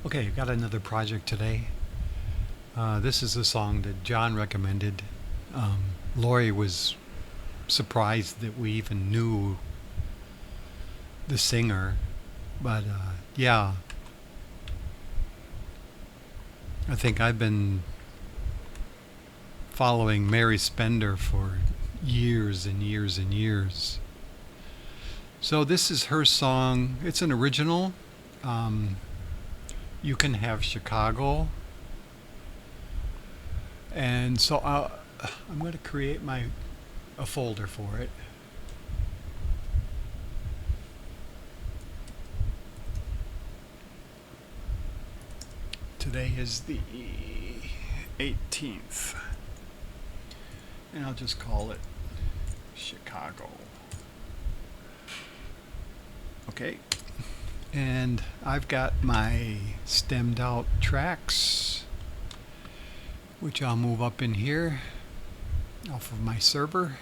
Okay, I've got another project today. This is a song that John recommended. Lori was surprised that we even knew the singer, but yeah, I think I've been following Mary Spender for years and years and years. So this is her song. It's an original. Um, you can have Chicago, and so I'm going to create a folder for it. Today is the 18th, and I'll just call it Chicago. Okay, and I've got my stemmed out tracks, which I'll move up in here off of my server.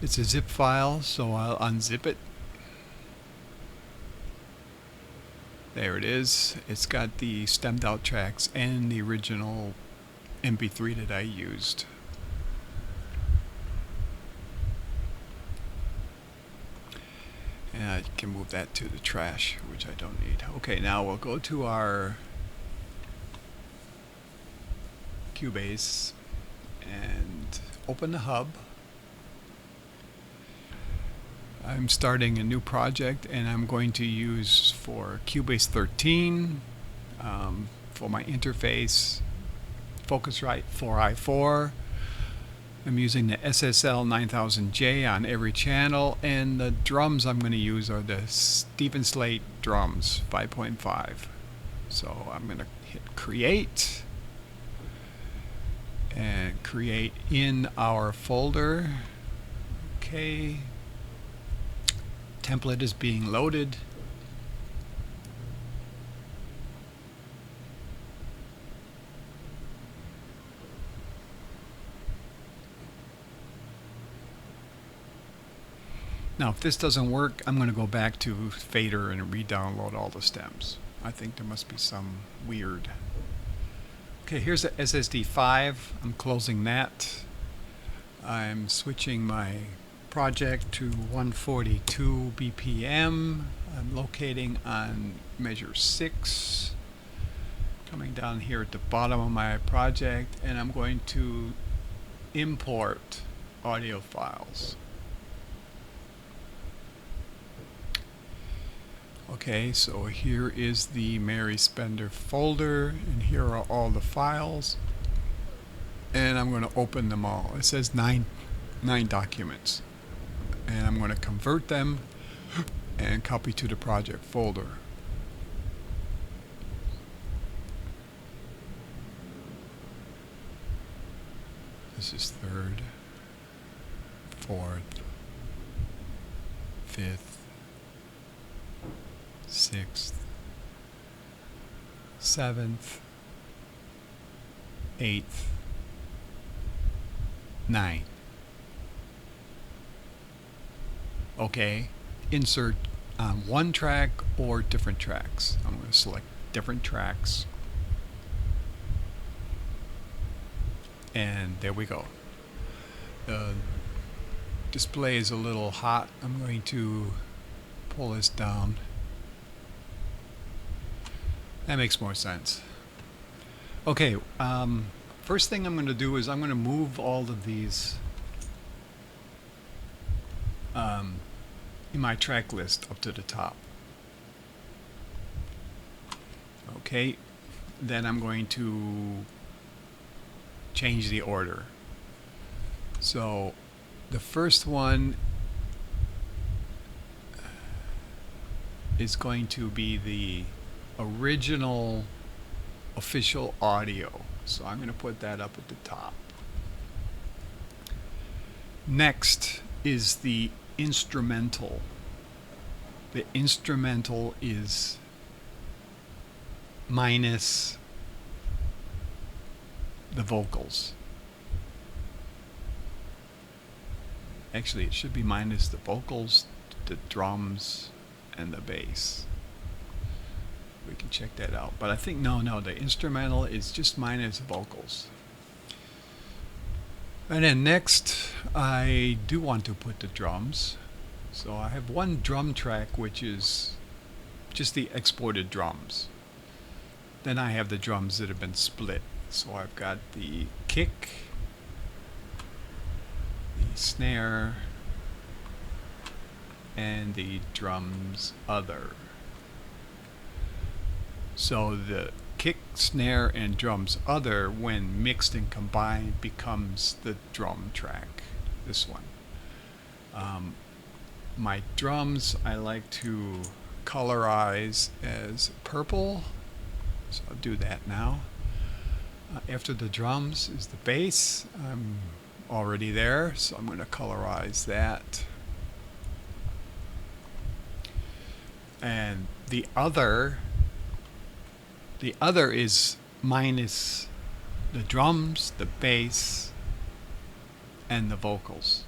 It's a zip file, so I'll unzip it. There it is. It's got the stemmed out tracks and the original MP3 that I used. And I can move that to the trash, which I don't need. Okay, now we'll go to our Cubase and open the hub. I'm starting a new project, and I'm going to use for Cubase 13 for my interface Focusrite 4i4. I'm using the SSL 9000J on every channel, and the drums I'm going to use are the Stephen Slate drums 5.5. So I'm going to hit create and create in our folder. Okay. Template is being loaded. Now, if this doesn't work, I'm going to go back to Fader and re-download all the stems. I think there must be some weird. Okay, here's the SSD5. I'm closing that. I'm switching my project to 142 BPM. I'm locating on measure 6. Coming down here at the bottom of my project, and I'm going to import audio files. Okay, so here is the Mary Spender folder, and here are all the files, and I'm going to open them all. It says nine documents, and I'm going to convert them and copy to the project folder. This is 3rd, 4th, 5th, 6th, 7th, 8th, 9th. Okay, insert on one track or different tracks. I'm going to select different tracks. And there we go. The display is a little hot. I'm going to pull this down. That makes more sense. Okay, first thing I'm going to do is I'm going to move all of these in my track list up to the top. Okay, then I'm going to change the order. So the first one is going to be the original official audio. So I'm going to put that up at the top. Next is the instrumental. The instrumental is minus the vocals. Actually, it should be minus the vocals, the drums, and the bass. can check that out. But I think no, the instrumental is just minus vocals. And then next, I do want to put the drums. So I have one drum track which is just the exported drums. Then I have the drums that have been split. So I've got the kick, the snare, and the drums other. So the kick, snare, and drums other, when mixed and combined, becomes the drum track, this one. My drums I like to colorize as purple, so I'll do that now. After the drums is the bass. I'm already there, so I'm going to colorize that. And the other is minus the drums, the bass, and the vocals.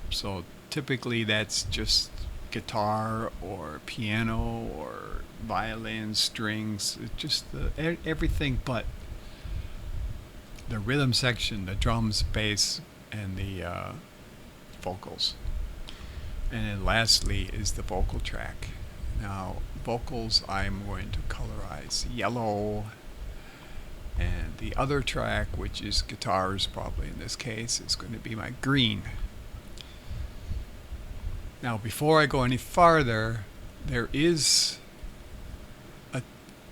So typically that's just guitar or piano or violin, strings. It's just everything but the rhythm section, the drums, bass, and the vocals. And then lastly is the vocal track. Now, vocals I'm going to colorize yellow, and the other track, which is guitars probably in this case, is going to be my green. Now, before I go any farther, there is a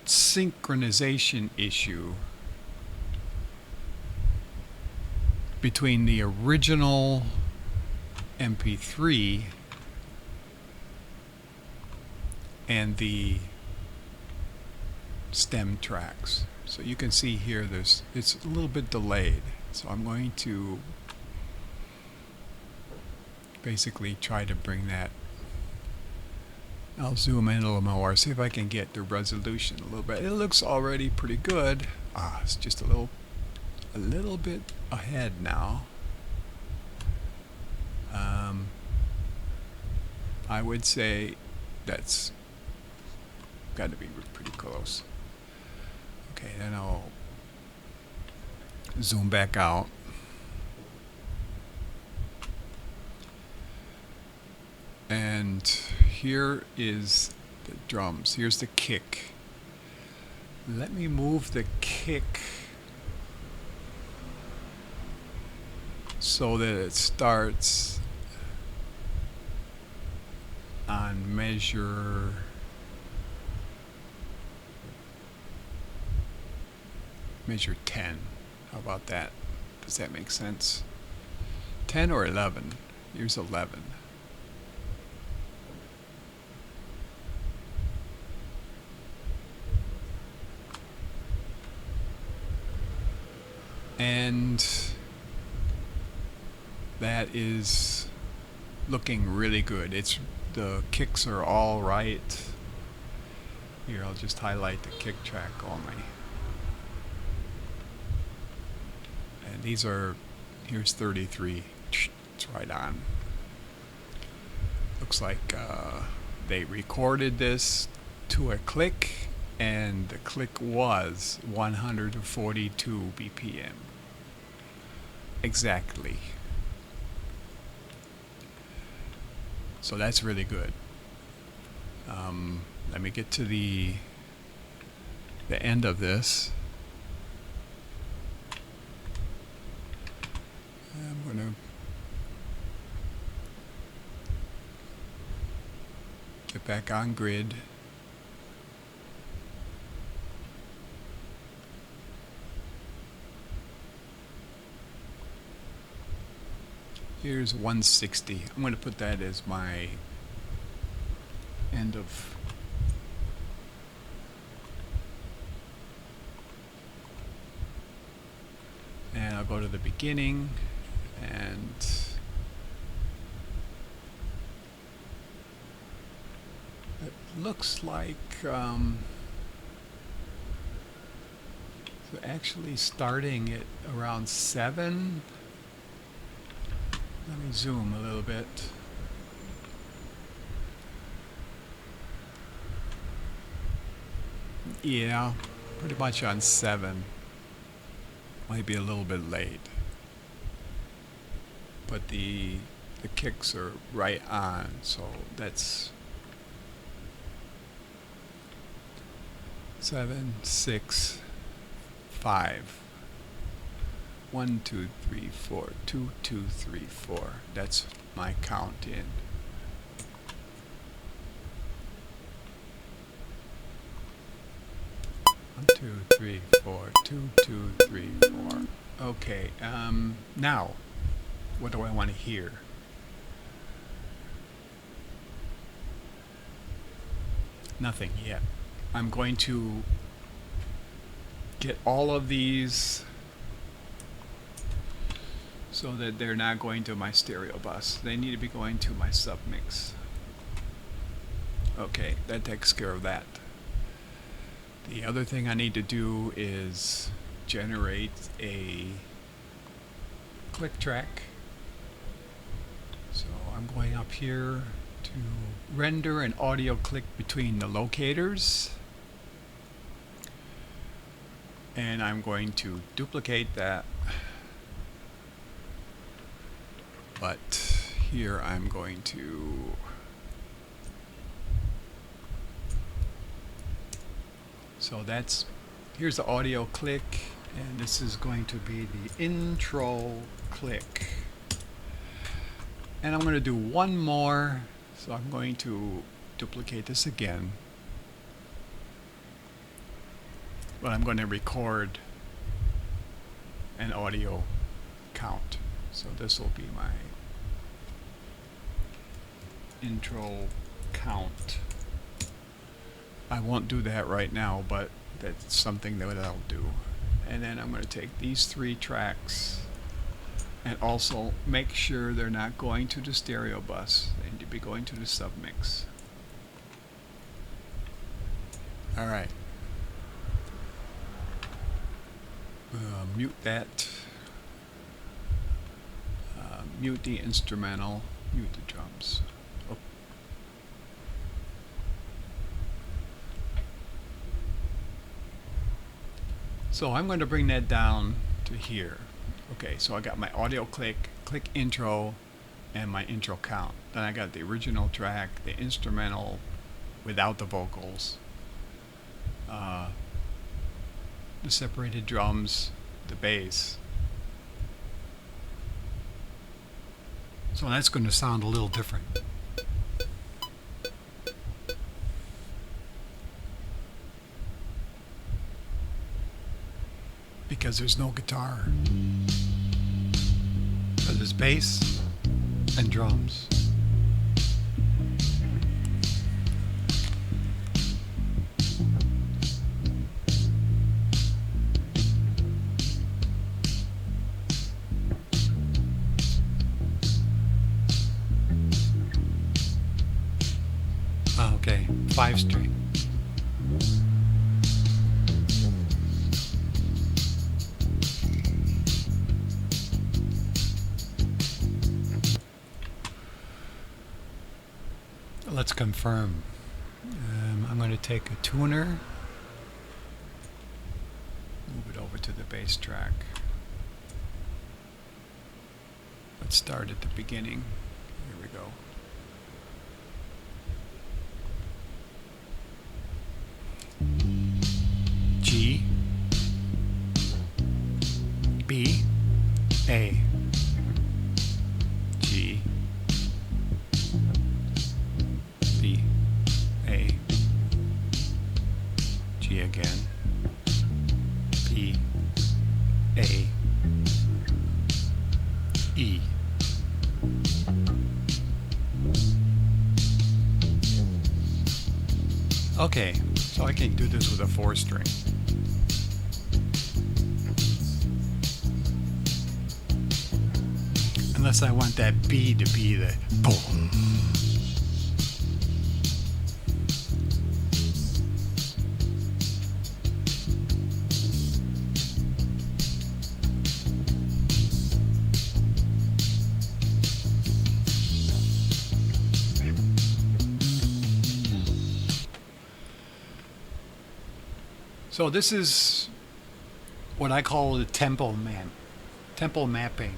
synchronization issue between the original MP3 and the stem tracks. So you can see here it's a little bit delayed. So I'm going to basically try to bring that. I'll zoom in a little more, see if I can get the resolution a little bit. It looks already pretty good. It's just a little bit ahead now. I would say that's got to be pretty close. Okay, then I'll zoom back out. And here is the drums. Here's the kick. Let me move the kick so that it starts on measure measure 10. How about that? Does that make sense? 10 or 11? Here's 11. And that is looking really good. The kicks are all right. Here, I'll just highlight the kick track only. And here's 33. It's right on. Looks like they recorded this to a click, and the click was 142 BPM. Exactly. So that's really good. Let me get to the end of this. I'm going to get back on grid. Here's 160. I'm going to put that as my end of. And I'll go to the beginning, and it looks like so actually starting at around 7. Let me zoom a little bit. Yeah, pretty much on 7. Might be a little bit late, but the kicks are right on, so that's 7, 6, 5. 1, 2, 3, 4. 2, 2, 3, 4. That's my count in. One, 2, 3, 4. 2, 2, 3, 4. Okay. Now, what do I want to hear? Nothing yet. I'm going to get all of these so that they're not going to my stereo bus. They need to be going to my submix. Okay, that takes care of that. The other thing I need to do is generate a click track. So I'm going up here to render an audio click between the locators. And I'm going to duplicate that. But here I'm going to here's the audio click, and this is going to be the intro click. And I'm going to do one more, so I'm going to duplicate this again. But I'm going to record an audio count. So this will be my intro count. I won't do that right now, but that's something that I'll do. And then I'm going to take these 3 tracks and also make sure they're not going to the stereo bus. They need to be going to the submix. Alright. Mute that. Mute the instrumental. Mute the drums. Oh. So I'm going to bring that down to here. Okay, so I got my audio click, click intro, and my intro count. Then I got the original track, the instrumental without the vocals, the separated drums, the bass. So that's going to sound a little different. Because there's no guitar. So there's bass and drums. Okay, 5-string. Let's confirm. I'm going to take a tuner, move it over to the bass track. Let's start at the beginning. Here we go. G, B, A, G, B, A, G again, P, A, E. Okay, so I can do this with a 4-string. Unless I want that B to be the boom. So this is what I call the tempo mapping.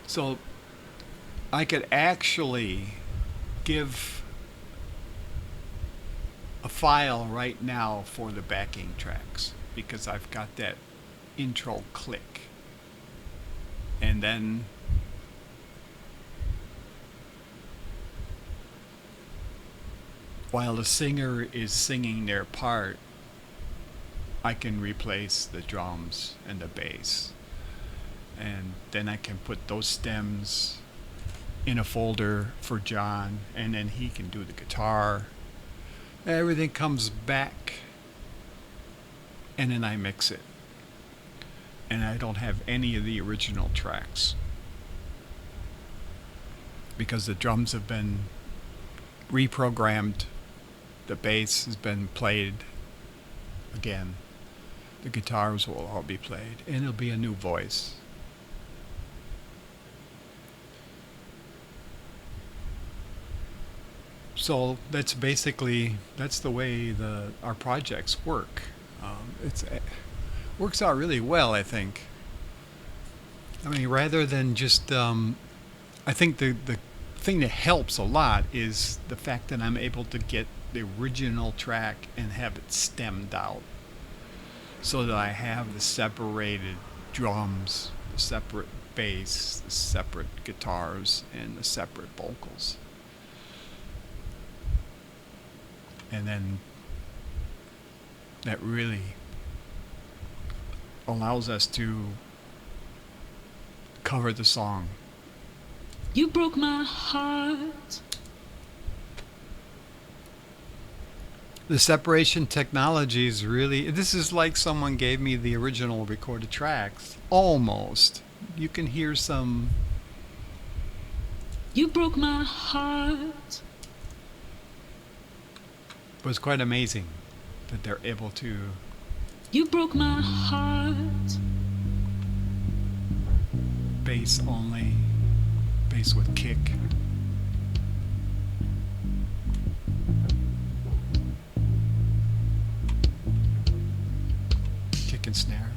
So I could actually give a file right now for the backing tracks because I've got that intro click. And then while the singer is singing their part, I can replace the drums and the bass. And then I can put those stems in a folder for John, and then he can do the guitar. Everything comes back, and then I mix it. And I don't have any of the original tracks because the drums have been reprogrammed, the bass has been played again, the guitars will all be played, and it'll be a new voice. So that's the way our projects work. It works out really well, I think. I mean, rather than just, I think the thing that helps a lot is the fact that I'm able to get the original track and have it stemmed out, so that I have the separated drums, the separate bass, the separate guitars, and the separate vocals. And then that really allows us to cover the song. You broke my heart. The separation technology is really, this is like someone gave me the original recorded tracks. Almost. You can hear some. You broke my heart. It was quite amazing that they're able to. You broke my heart. Bass only, bass with kick. Kick and snare.